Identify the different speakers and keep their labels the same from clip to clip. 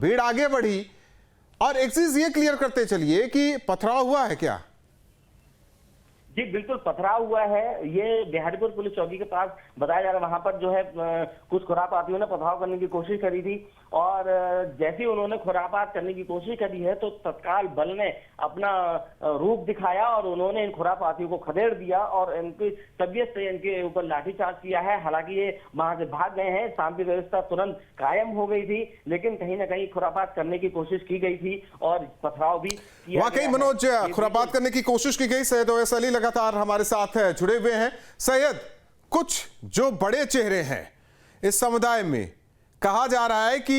Speaker 1: भीड़ आगे बढ़ी। और एक चीज ये क्लियर करते चलिए कि पथराव हुआ है क्या?
Speaker 2: जी बिल्कुल पथराव हुआ है। ये बिहारीपुर पुलिस चौकी के पास बताया जा रहा है, वहां पर जो है कुछ खुरापातियों ने पथराव करने की कोशिश करी थी और जैसे ही उन्होंने खुरापात करने की कोशिश करी है तो तत्काल बल ने अपना रूप दिखाया और उन्होंने इन खुरापातियों को खदेड़ दिया और इनकी तबीयत से इनके ऊपर लाठीचार्ज किया है। हालांकि ये वहां से भाग गए हैं, शांति व्यवस्था तुरंत कायम हो गई थी, लेकिन कहीं ना कहीं खुरापात करने की कोशिश की गई थी और पथराव भी किया।
Speaker 1: वाकई मनोज, खुरापात करने की कोशिश की गई। सैयद ओवैस अली लगातार हमारे साथ जुड़े हुए हैं। सैयद, कुछ जो बड़े चेहरे हैं इस समुदाय में, कहा जा रहा है कि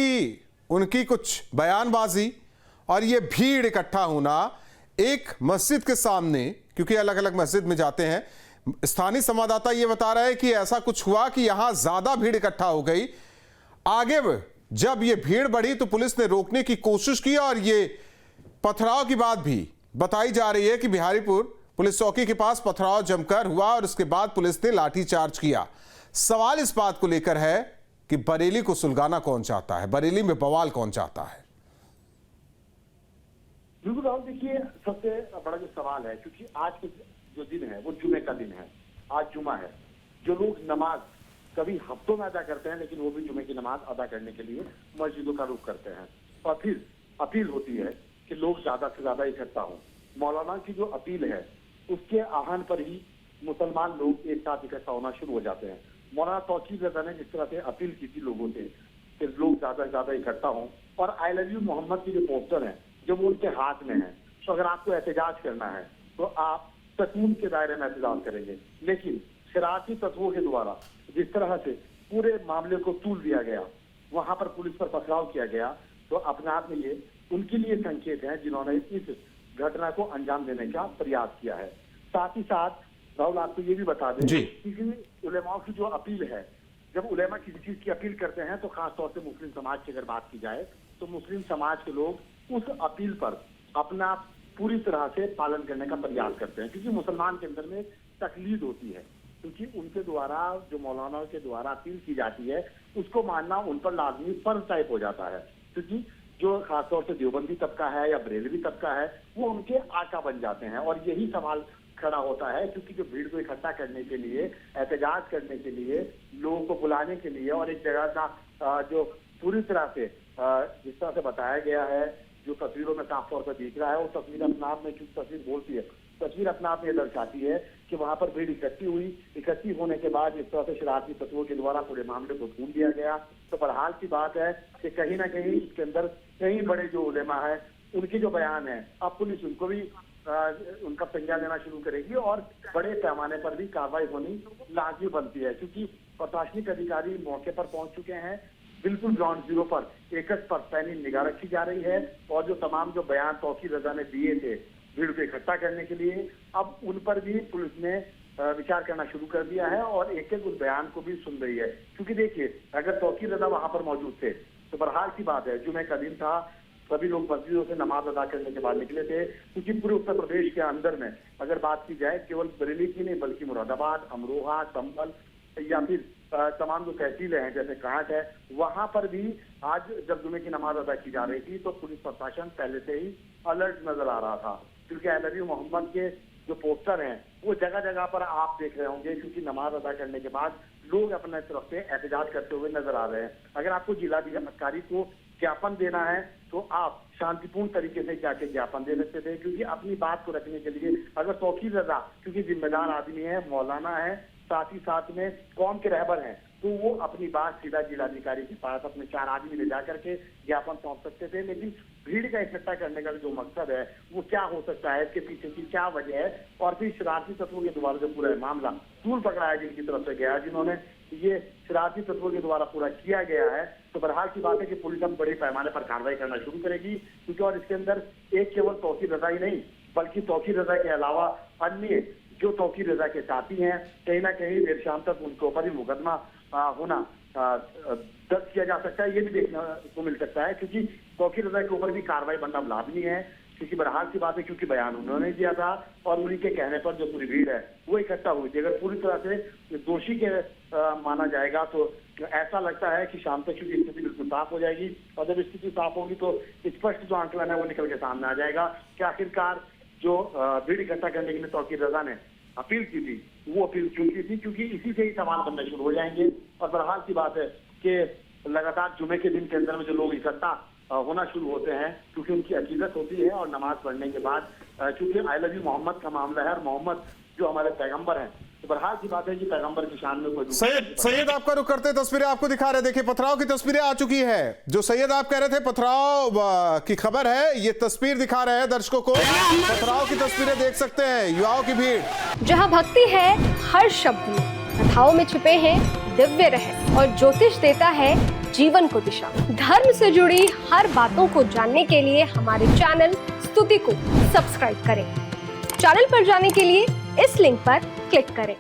Speaker 1: उनकी कुछ बयानबाजी और ये भीड़ इकट्ठा होना एक मस्जिद के सामने, क्योंकि अलग अलग मस्जिद में जाते हैं, स्थानीय संवाददाता ये बता रहा है कि ऐसा कुछ हुआ कि यहां ज्यादा भीड़ इकट्ठा हो गई। आगे जब ये भीड़ बढ़ी तो पुलिस ने रोकने की कोशिश की और ये पथराव की बात भी बताई जा रही है कि बिहारीपुर पुलिस चौकी के पास पथराव जमकर हुआ और उसके बाद पुलिस ने लाठीचार्ज किया। सवाल इस बात को लेकर है कि बरेली को सुलगाना कौन चाहता है, बरेली में बवाल कौन चाहता है?
Speaker 3: बिल्कुल राहुल, देखिए सबसे बड़ा जो सवाल है, क्योंकि आज के जो दिन है वो जुमे का दिन है, आज जुमा है। जो लोग नमाज कभी हफ्तों में अदा करते हैं, लेकिन वो भी जुमे की नमाज अदा करने के लिए मस्जिदों का रुख करते हैं और फिर अपील होती है कि लोग ज्यादा से ज्यादा इकट्ठा हों। मौलाना की जो अपील है उसके आह्वान पर ही मुसलमान लोग एक साथ इकट्ठा होना शुरू हो जाते हैं। मौलाना तौकीर रजा ने जिस तरह से अपील की थी लोगों से कि लोग ज्यादा से ज्यादा इकट्ठा हों, और आई लव यू मोहम्मद की जो पोस्टर है जो वो उनके हाथ में है, तो अगर आपको एहतजाज करना है तो आप कानून के दायरे में एहतजाज करेंगे। लेकिन शरारती तत्वों के द्वारा जिस तरह से पूरे मामले को तूल दिया गया, वहां पर पुलिस पर पथराव किया गया, तो अपने आप में ये उनके लिए संकेत है जिन्होंने इस घटना को अंजाम देने का प्रयास किया है। साथ ही साथ राहुल आपको ये भी बता दें कि उलेमाओं की जो अपील है, जब उलेमा किसी चीज की अपील करते हैं तो खासतौर से मुस्लिम समाज की अगर बात की जाए तो मुस्लिम समाज के लोग उस अपील पर अपना पूरी तरह से पालन करने का प्रयास करते हैं, क्योंकि मुसलमान के अंदर में तकलीद होती है, क्योंकि उनके द्वारा जो मौलाना के द्वारा अपील की जाती है उसको मानना उन पर लाजमी फर्ज टाइप हो जाता है, क्योंकि जो खासतौर से देवबंदी तबका है या बरेलवी तबका है वो उनके आका बन जाते हैं। और यही सवाल खड़ा होता है, क्योंकि जो भीड़ को इकट्ठा करने के लिए, एहतजाज करने के लिए, लोगों को बुलाने के लिए और एक जगह का जो पूरी तरह से जिस तरह से बताया गया है, जो तस्वीरों में साफ तौर पर दिख रहा है, वो तस्वीर अपने आप में, क्योंकि तस्वीर बोलती है, तस्वीर अपने आप में ये दर्शाती है कि वहां पर भीड़ इकट्ठी हुई। इकट्ठी होने के बाद इस तरह से शरारती तत्वों के द्वारा पूरे मामले को भूल दिया गया। तो बहरहाल की बात है कि कहीं ना कहीं इसके अंदर कई बड़े जो उलेमा है उनके जो बयान है, अब पुलिस उनको भी उनका संज्ञान लेना शुरू करेगी और बड़े पैमाने पर भी कार्रवाई होनी लाजमी बनती है, क्योंकि प्रशासनिक अधिकारी मौके पर पहुंच चुके हैं। बिल्कुल ग्राउंड जीरो पर एकस पर पैनी निगाह रखी जा रही है और जो तमाम जो बयान तौकीर रजा ने दिए थे भीड़ को इकट्ठा करने के लिए, अब उन पर भी पुलिस ने विचार करना शुरू कर दिया है और एक एक उस बयान को भी सुन रही है। क्योंकि देखिए, अगर तौकीर रजा वहां पर मौजूद थे तो बहरहाल की बात है, जुमे का दिन था, सभी लोग मस्जिदों से नमाज अदा करने के बाद निकले थे, क्योंकि पूरे उत्तर प्रदेश के अंदर में अगर बात की जाए केवल बरेली की नहीं बल्कि मुरादाबाद, अमरोहा, संभल या फिर तमाम जो तहसीलें हैं जैसे कांट है, वहां पर भी आज जब जुमे की नमाज अदा की जा रही थी तो पुलिस प्रशासन पहले से ही अलर्ट नजर आ रहा था, क्योंकि आई लव यू मोहम्मद के जो पोस्टर हैं वो जगह जगह पर आप देख रहे होंगे, क्योंकि नमाज अदा करने के बाद लोग अपने तरफ से एहतजाज करते हुए नजर आ रहे हैं। अगर आपको जिलाधिकारी को ज्ञापन देना है तो आप शांतिपूर्ण तरीके से जाके ज्ञापन दे सकते थे, क्योंकि अपनी बात को रखने के लिए अगर तौकीर रजा, क्योंकि जिम्मेदार आदमी है, मौलाना है, साथ ही साथ में कौम के रहबर हैं, तो वो अपनी बात सीधा जिलाधिकारी के पास अपने 4 आदमी ले जाकर के ज्ञापन सौंप सकते थे। लेकिन भीड़ का इकट्ठा करने का जो मकसद है वो क्या हो सकता है, इसके पीछे की क्या वजह है, और फिर शरारती तत्वों के द्वारा जो पूरा मामला तूल पकड़ाया जिनकी तरफ से गया, जिन्होंने ये शरारती तत्वों के द्वारा पूरा किया गया है, तो बहरहाल की बात है कि पुलिस अब बड़े पैमाने पर कार्रवाई करना शुरू करेगी, क्योंकि और इसके अंदर एक केवल तौकीर रजा ही नहीं बल्कि तौकीर रजा के अलावा अन्य जो तौकीर रजा के साथी हैं, कहीं ना कहीं देर शाम तक उनके ऊपर ही मुकदमा होना दर्ज किया जा सकता है, ये भी देखने को मिल सकता है, क्योंकि तौकीर रजा के ऊपर भी कार्रवाई बनना लाजमी है। क्योंकि बहरहाल की बात है, क्योंकि बयान उन्होंने दिया था और उन्हीं के कहने पर जो पूरी भीड़ है वो इकट्ठा हुई थी। अगर पूरी तरह से दोषी के माना जाएगा तो ऐसा लगता है कि शाम तक क्योंकि स्थिति बिल्कुल साफ हो जाएगी, और जब स्थिति साफ होगी तो स्पष्ट जो आंकलन है वो निकल के सामने आ जाएगा कि आखिरकार जो भीड़ इकट्ठा करने के लिए तौकीर रजा ने अपील की थी वो अपील क्यों की थी, क्योंकि इसी से ही सवाल बनने शुरू हो जाएंगे। और बहरहाल सी बात है कि लगातार जुमे के दिन के अंदर में जो लोग इकट्ठा होना शुरू होते हैं क्योंकि उनकी अकीदत होती है, और नमाज पढ़ने के बाद चूंकि आई लव यू मोहम्मद का मामला है और मोहम्मद जो हमारे पैगंबर हैं, तो बहरहाल की बात है कि पैगंबर की शान में कोई
Speaker 1: सैयद आपका रुख करते तस्वीरें आपको दिखा रहे, देखिए पथराव की तस्वीरें आ चुकी है। जो सैयद आप कह रहे थे पथराव की खबर है, ये तस्वीर दिखा रहे हैं दर्शकों को, पथराव की तस्वीरें देख सकते हैं, युवाओं की भीड़।
Speaker 4: जहां भक्ति है हर शब्द में, कथाओं में छिपे हैं दिव्य रहस्य और ज्योतिष देता है जीवन को दिशा। धर्म से जुड़ी हर बातों को जानने के लिए हमारे चैनल स्तुति को सब्सक्राइब करें। चैनल पर जाने के लिए इस लिंक पर क्लिक करें।